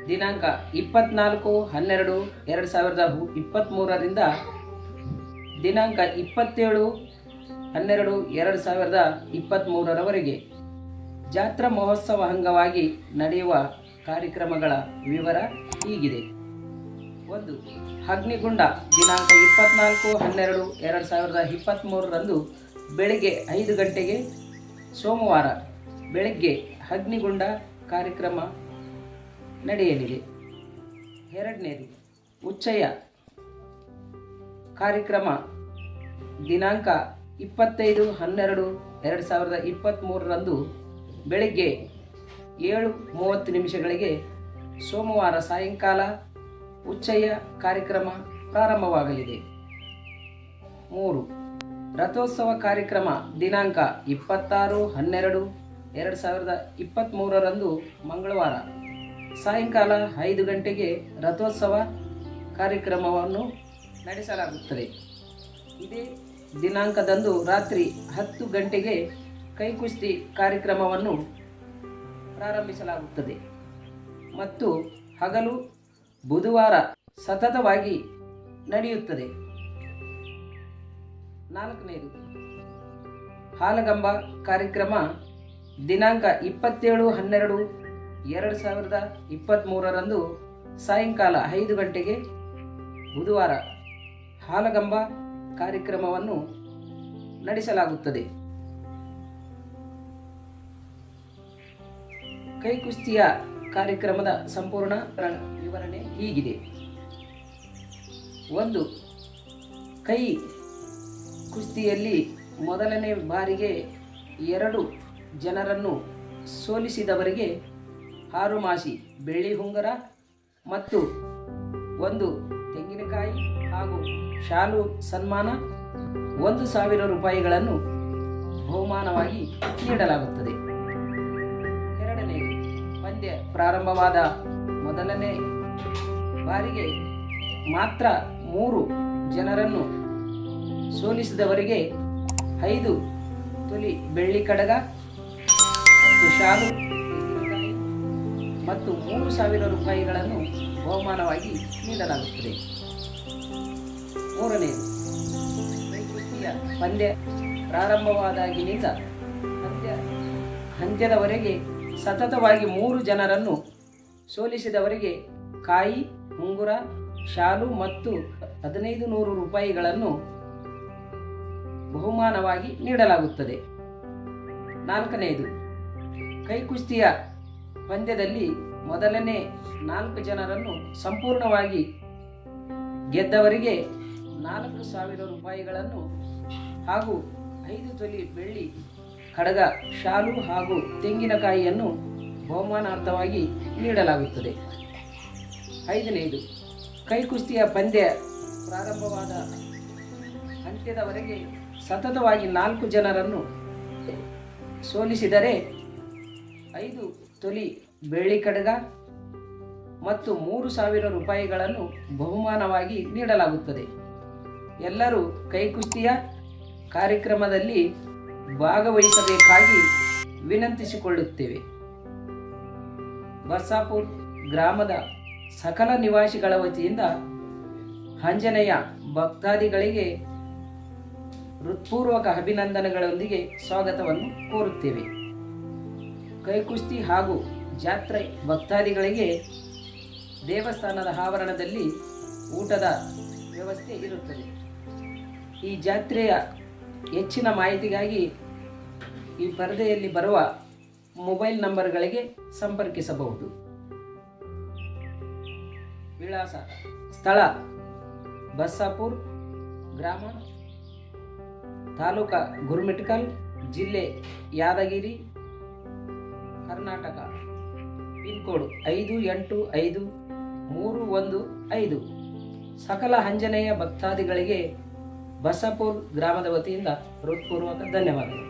ದಿನಾಂಕ 24/12/2023ರಿಂದ ದಿನಾಂಕ 27/12/2023ರವರೆಗೆ ಜಾತ್ರಾ ಮಹೋತ್ಸವ ಅಂಗವಾಗಿ ನಡೆಯುವ ಕಾರ್ಯಕ್ರಮಗಳ ವಿವರ ಹೀಗಿದೆ. 1. ಅಗ್ನಿಗುಂಡ ದಿನಾಂಕ 24/12/2023ರಂದು ಬೆಳಗ್ಗೆ 5 ಗಂಟೆಗೆ ಸೋಮವಾರ ಬೆಳಗ್ಗೆ ಅಗ್ನಿಗುಂಡ ಕಾರ್ಯಕ್ರಮ ನಡೆಯಲಿದೆ. 2ನೇದು ಉಚ್ಚಯ ಕಾರ್ಯಕ್ರಮ ದಿನಾಂಕ 25/12/2023ರಂದು ಬೆಳಗ್ಗೆ 7:30 ಸೋಮವಾರ ಸಾಯಂಕಾಲ ಉಚ್ಚಯ ಕಾರ್ಯಕ್ರಮ ಪ್ರಾರಂಭವಾಗಲಿದೆ. 3. ರಥೋತ್ಸವ ಕಾರ್ಯಕ್ರಮ ದಿನಾಂಕ 26/12/2023ರಂದು ಮಂಗಳವಾರ ಸಾಯಂಕಾಲ 5 ಗಂಟೆಗೆ ರಥೋತ್ಸವ ಕಾರ್ಯಕ್ರಮವನ್ನು ನಡೆಸಲಾಗುತ್ತದೆ. ಇದೇ ದಿನಾಂಕದಂದು ರಾತ್ರಿ 10 ಗಂಟೆಗೆ ಕೈಕುಸ್ತಿ ಕಾರ್ಯಕ್ರಮವನ್ನು ಪ್ರಾರಂಭಿಸಲಾಗುತ್ತದೆ ಮತ್ತು ಹಗಲು ಬುಧವಾರ ಸತತವಾಗಿ ನಡೆಯುತ್ತದೆ. 4ನೇದು ಹಾಲಗಂಬ ಕಾರ್ಯಕ್ರಮ ದಿನಾಂಕ 27/12/2023ರಂದು ಸಾಯಂಕಾಲ 5 ಗಂಟೆಗೆ ಬುಧವಾರ ಹಾಲಗಂಬ ಕಾರ್ಯಕ್ರಮವನ್ನು ನಡೆಸಲಾಗುತ್ತದೆ. ಕೈಕುಸ್ತಿಯ ಕಾರ್ಯಕ್ರಮದ ಸಂಪೂರ್ಣ ವಿವರಣೆ ಹೀಗಿದೆ. 1. ಕೈ ಕುಸ್ತಿಯಲ್ಲಿ ಮೊದಲನೇ ಬಾರಿಗೆ 2 ಜನರನ್ನು ಸೋಲಿಸಿದವರಿಗೆ 6 ಮಾಸಿ ಬೆಳ್ಳಿ ಉಂಗುರ ಮತ್ತು 1 ತೆಂಗಿನಕಾಯಿ ಹಾಗೂ ಶಾಲು ಸನ್ಮಾನ 1,000 ರೂಪಾಯಿಗಳನ್ನು ಬಹುಮಾನವಾಗಿ ನೀಡಲಾಗುತ್ತದೆ. 2ನೇದು ಪಂದ್ಯ ಪ್ರಾರಂಭವಾದ ಮೊದಲನೇ ಬಾರಿಗೆ ಮಾತ್ರ 3 ಜನರನ್ನು ಸೋಲಿಸಿದವರಿಗೆ 5 ತೊಲಿ ಬೆಳ್ಳಿ ಕಡಗ ಮತ್ತು ಶಾಲು ಮತ್ತು 3,000 ರೂಪಾಯಿಗಳನ್ನು ಬಹುಮಾನವಾಗಿ ನೀಡಲಾಗುತ್ತದೆ. 3ನೇದು ಕೈಕುಸ್ತಿಯ ಪಂದ್ಯ ಪ್ರಾರಂಭವಾದಾಗಿನಿಂದ ಅಂತ್ಯದವರೆಗೆ ಸತತವಾಗಿ 3 ಜನರನ್ನು ಸೋಲಿಸಿದವರಿಗೆ ಕಾಯಿ ಉಂಗುರ ಶಾಲು ಮತ್ತು 1,500 ರೂಪಾಯಿಗಳನ್ನು ಬಹುಮಾನವಾಗಿ ನೀಡಲಾಗುತ್ತದೆ. 4ನೇದು ಕೈಕುಸ್ತಿಯ ಪಂದ್ಯದಲ್ಲಿ ಮೊದಲನೇ 4 ಜನರನ್ನು ಸಂಪೂರ್ಣವಾಗಿ ಗೆದ್ದವರಿಗೆ 4,000 ರೂಪಾಯಿಗಳನ್ನು ಹಾಗೂ 5 ತೊಲಿ ಬೆಳ್ಳಿ ಕಡಗ ಶಾಲು ಹಾಗೂ ತೆಂಗಿನಕಾಯಿಯನ್ನು ಬಹುಮಾನಾರ್ಥವಾಗಿ ನೀಡಲಾಗುತ್ತದೆ. 5ನೇದು ಕೈಕುಸ್ತಿಯ ಪಂದ್ಯ ಪ್ರಾರಂಭವಾದ ಅಂತ್ಯದವರೆಗೆ ಸತತವಾಗಿ 4 ಜನರನ್ನು ಸೋಲಿಸಿದರೆ 5 ತೊಲಿ ಬೆಳ್ಳಿ ಕಡಗ ಮತ್ತು 3,000 ರೂಪಾಯಿಗಳನ್ನು ಬಹುಮಾನವಾಗಿ ನೀಡಲಾಗುತ್ತದೆ. ಎಲ್ಲರೂ ಕೈಕುಸ್ತಿಯ ಕಾರ್ಯಕ್ರಮದಲ್ಲಿ ಭಾಗವಹಿಸಬೇಕಾಗಿ ವಿನಂತಿಸಿಕೊಳ್ಳುತ್ತೇವೆ. ಬಸ್ಸಾಪುರ ಗ್ರಾಮದ ಸಕಲ ನಿವಾಸಿಗಳ ವತಿಯಿಂದ ಆಂಜನೇಯ ಭಕ್ತಾದಿಗಳಿಗೆ ಹೃತ್ಪೂರ್ವಕ ಅಭಿನಂದನೆಗಳೊಂದಿಗೆ ಸ್ವಾಗತವನ್ನು ಕೋರುತ್ತೇವೆ. ಕೈಕುಸ್ತಿ ಹಾಗೂ ಜಾತ್ರೆ ಭಕ್ತಾದಿಗಳಿಗೆ ದೇವಸ್ಥಾನದ ಆವರಣದಲ್ಲಿ ಊಟದ ವ್ಯವಸ್ಥೆ ಇರುತ್ತದೆ. ಈ ಜಾತ್ರೆಯ ಹೆಚ್ಚಿನ ಮಾಹಿತಿಗಾಗಿ ಈ ಪರದೆಯಲ್ಲಿ ಬರುವ ಮೊಬೈಲ್ ನಂಬರ್ಗಳಿಗೆ ಸಂಪರ್ಕಿಸಬಹುದು. ವಿಳಾಸ: ಸ್ಥಳ ಬಸ್ಸಾಪುರ ಗ್ರಾಮ, ತಾಲೂಕ ಗುರುಮಿಟ್ಕಲ್, ಜಿಲ್ಲೆ ಯಾದಗಿರಿ, ಕರ್ನಾಟಕ. ಪಿನ್ಕೋಡ್ 585315. ಸಕಲ ಆಂಜನೇಯ ಭಕ್ತಾದಿಗಳಿಗೆ ಬಸ್ಸಾಪುರ ಗ್ರಾಮದ ವತಿಯಿಂದ ಹೃತ್ಪೂರ್ವಕ ಧನ್ಯವಾದಗಳು.